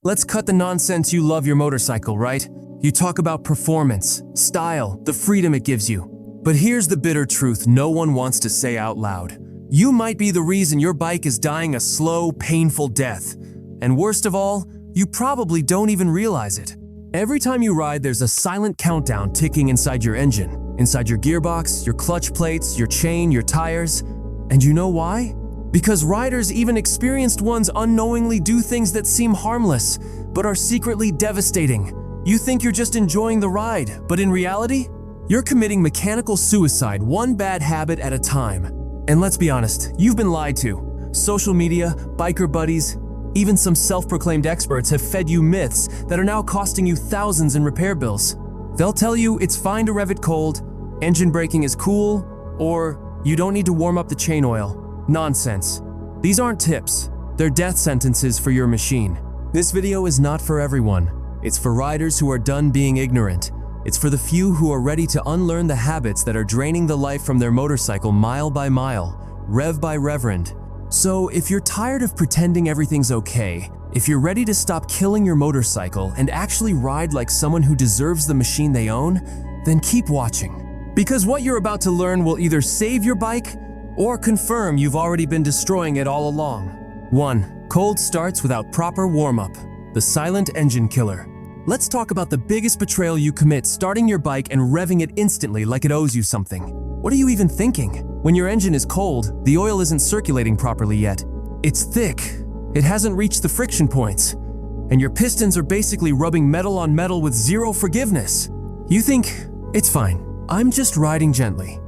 Let's cut the nonsense. You love your motorcycle, right? You talk about performance, style, the freedom it gives you. But here's the bitter truth no one wants to say out loud. You might be the reason your bike is dying a slow, painful death. And worst of all, you probably don't even realize it. Every time you ride, there's a silent countdown ticking inside your engine, inside your gearbox, your clutch plates, your chain, your tires. And you know why? Because riders, even experienced ones, unknowingly do things that seem harmless, but are secretly devastating. You think you're just enjoying the ride, but in reality, you're committing mechanical suicide, one bad habit at a time. And let's be honest, you've been lied to. Social media, biker buddies, even some self-proclaimed experts have fed you myths that are now costing you thousands in repair bills. They'll tell you it's fine to rev it cold, engine braking is cool, or you don't need to warm up the chain oil. Nonsense. These aren't tips. They're death sentences for your machine. This video is not for everyone. It's for riders who are done being ignorant. It's for the few who are ready to unlearn the habits that are draining the life from their motorcycle mile by mile, rev by reverend. So if you're tired of pretending everything's okay, if you're ready to stop killing your motorcycle and actually ride like someone who deserves the machine they own, then keep watching. Because what you're about to learn will either save your bike or confirm you've already been destroying it all along. 1. Cold starts without proper warm-up. The silent engine killer. Let's talk about the biggest betrayal you commit, starting your bike and revving it instantly like it owes you something. What are you even thinking? When your engine is cold, the oil isn't circulating properly yet. It's thick. It hasn't reached the friction points. And your pistons are basically rubbing metal on metal with zero forgiveness. You think, it's fine. I'm just riding gently.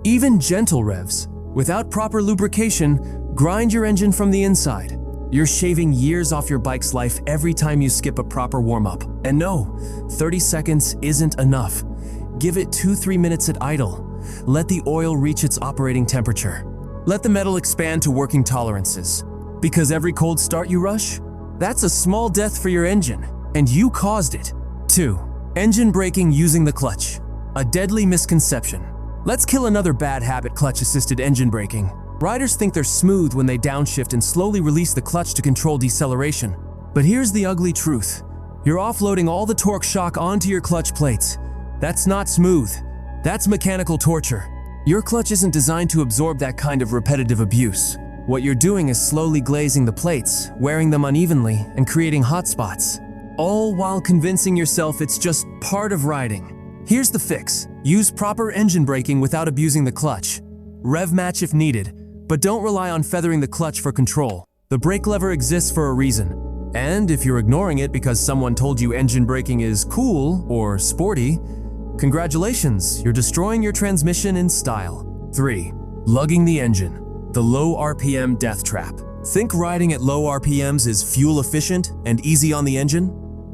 Even gentle revs, without proper lubrication, grind your engine from the inside. You're shaving years off your bike's life every time you skip a proper warm-up. And no, 30 seconds isn't enough. Give it 2-3 minutes at idle. Let the oil reach its operating temperature. Let the metal expand to working tolerances. Because every cold start you rush, that's a small death for your engine, and you caused it. 2. Engine braking using the clutch. A deadly misconception. Let's kill another bad habit: clutch-assisted engine braking. Riders think they're smooth when they downshift and slowly release the clutch to control deceleration. But here's the ugly truth. You're offloading all the torque shock onto your clutch plates. That's not smooth. That's mechanical torture. Your clutch isn't designed to absorb that kind of repetitive abuse. What you're doing is slowly glazing the plates, wearing them unevenly, and creating hot spots. All while convincing yourself it's just part of riding. Here's the fix. Use proper engine braking without abusing the clutch. Rev match if needed, but don't rely on feathering the clutch for control. The brake lever exists for a reason. And if you're ignoring it because someone told you engine braking is cool or sporty, congratulations, you're destroying your transmission in style. 3. Lugging the engine. The low RPM death trap. Think riding at low RPMs is fuel efficient and easy on the engine?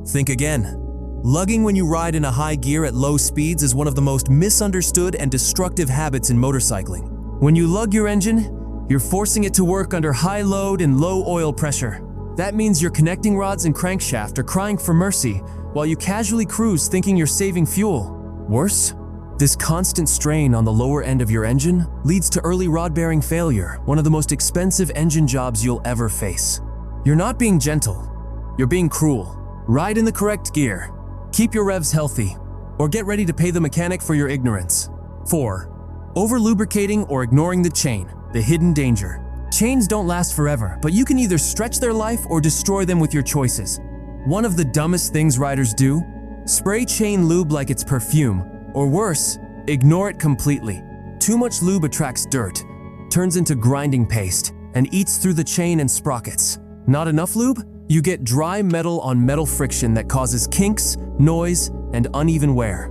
Think again. Lugging when you ride in a high gear at low speeds is one of the most misunderstood and destructive habits in motorcycling. When you lug your engine, you're forcing it to work under high load and low oil pressure. That means your connecting rods and crankshaft are crying for mercy while you casually cruise thinking you're saving fuel. Worse, this constant strain on the lower end of your engine leads to early rod bearing failure, one of the most expensive engine jobs you'll ever face. You're not being gentle, you're being cruel. Ride in the correct gear. Keep your revs healthy, or get ready to pay the mechanic for your ignorance. 4. Over-lubricating or ignoring the chain, the hidden danger. Chains don't last forever, but you can either stretch their life or destroy them with your choices. One of the dumbest things riders do? Spray chain lube like it's perfume, or worse, ignore it completely. Too much lube attracts dirt, turns into grinding paste, and eats through the chain and sprockets. Not enough lube? You get dry metal on metal friction that causes kinks, noise, and uneven wear.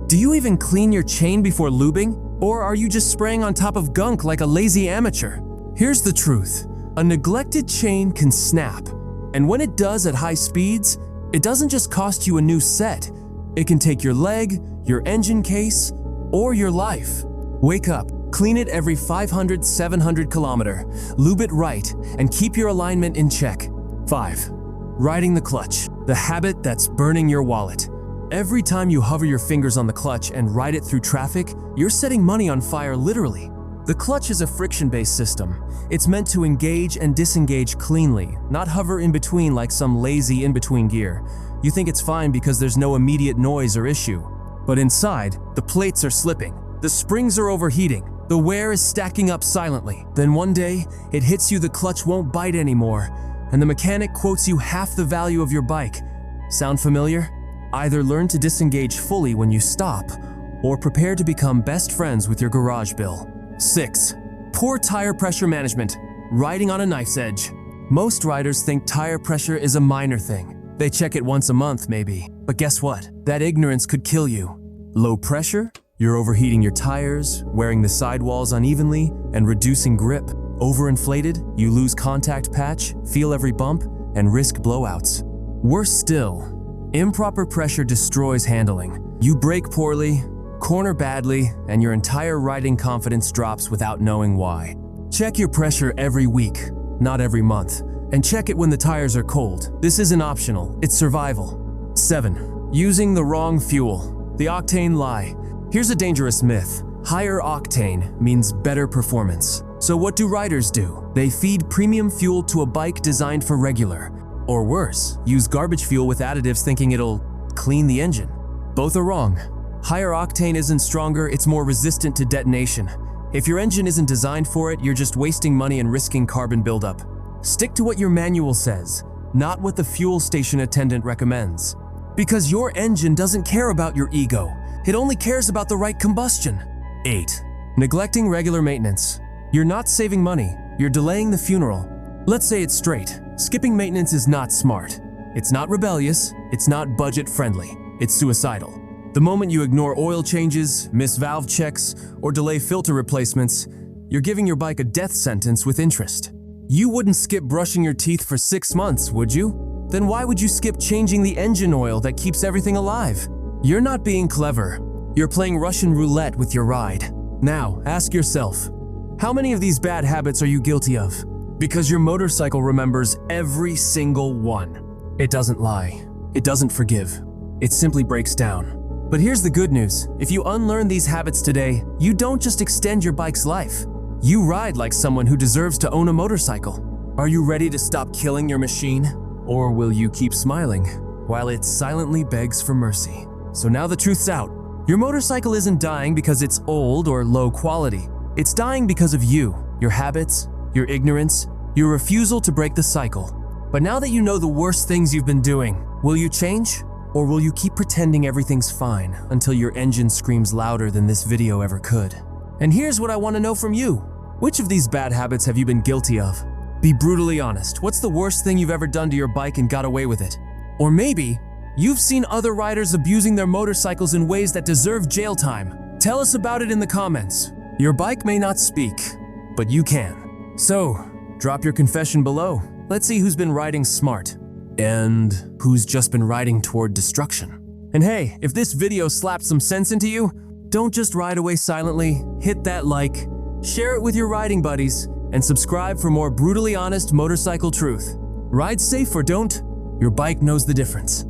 Do you even clean your chain before lubing? Or are you just spraying on top of gunk like a lazy amateur? Here's the truth. A neglected chain can snap. And when it does at high speeds, it doesn't just cost you a new set. It can take your leg, your engine case, or your life. Wake up, clean it every 500-700 kilometer, lube it right, and keep your alignment in check. 5. Riding the clutch, the habit that's burning your wallet. Every time you hover your fingers on the clutch and ride it through traffic, you're setting money on fire literally. The clutch is a friction-based system. It's meant to engage and disengage cleanly, not hover in between like some lazy in-between gear. You think it's fine because there's no immediate noise or issue. But inside, the plates are slipping, the springs are overheating, the wear is stacking up silently. Then one day, it hits you the clutch won't bite anymore, and the mechanic quotes you half the value of your bike. Sound familiar? Either learn to disengage fully when you stop, or prepare to become best friends with your garage bill. 6. Poor tire pressure management. Riding on a knife's edge. Most riders think tire pressure is a minor thing. They check it once a month, maybe. But guess what? That ignorance could kill you. Low pressure? You're overheating your tires, wearing the sidewalls unevenly, and reducing grip. Overinflated? You lose contact patch, feel every bump, and risk blowouts. Worse still, improper pressure destroys handling. You brake poorly, corner badly, and your entire riding confidence drops without knowing why. Check your pressure every week, not every month. And check it when the tires are cold. This isn't optional, it's survival. 7. Using the wrong fuel. The octane lie. Here's a dangerous myth. Higher octane means better performance. So what do riders do? They feed premium fuel to a bike designed for regular. Or worse, use garbage fuel with additives thinking it'll clean the engine. Both are wrong. Higher octane isn't stronger, it's more resistant to detonation. If your engine isn't designed for it, you're just wasting money and risking carbon buildup. Stick to what your manual says, not what the fuel station attendant recommends. Because your engine doesn't care about your ego. It only cares about the right combustion. 8. Neglecting regular maintenance. You're not saving money, you're delaying the funeral. Let's say it's straight. Skipping maintenance is not smart. It's not rebellious, it's not budget-friendly, it's suicidal. The moment you ignore oil changes, miss valve checks, or delay filter replacements, you're giving your bike a death sentence with interest. You wouldn't skip brushing your teeth for 6 months, would you? Then why would you skip changing the engine oil that keeps everything alive? You're not being clever. You're playing Russian roulette with your ride. Now, ask yourself, how many of these bad habits are you guilty of? Because your motorcycle remembers every single one. It doesn't lie. It doesn't forgive. It simply breaks down. But here's the good news. If you unlearn these habits today, you don't just extend your bike's life. You ride like someone who deserves to own a motorcycle. Are you ready to stop killing your machine? Or will you keep smiling while it silently begs for mercy? So now the truth's out. Your motorcycle isn't dying because it's old or low quality. It's dying because of you, your habits, your ignorance, your refusal to break the cycle. But now that you know the worst things you've been doing, will you change? Or will you keep pretending everything's fine until your engine screams louder than this video ever could? And here's what I want to know from you. Which of these bad habits have you been guilty of? Be brutally honest. What's the worst thing you've ever done to your bike and got away with it? Or maybe you've seen other riders abusing their motorcycles in ways that deserve jail time. Tell us about it in the comments. Your bike may not speak, but you can. So, drop your confession below. Let's see who's been riding smart and who's just been riding toward destruction. And hey, if this video slapped some sense into you, don't just ride away silently. Hit that like, share it with your riding buddies, and subscribe for more brutally honest motorcycle truth. Ride safe or don't, your bike knows the difference.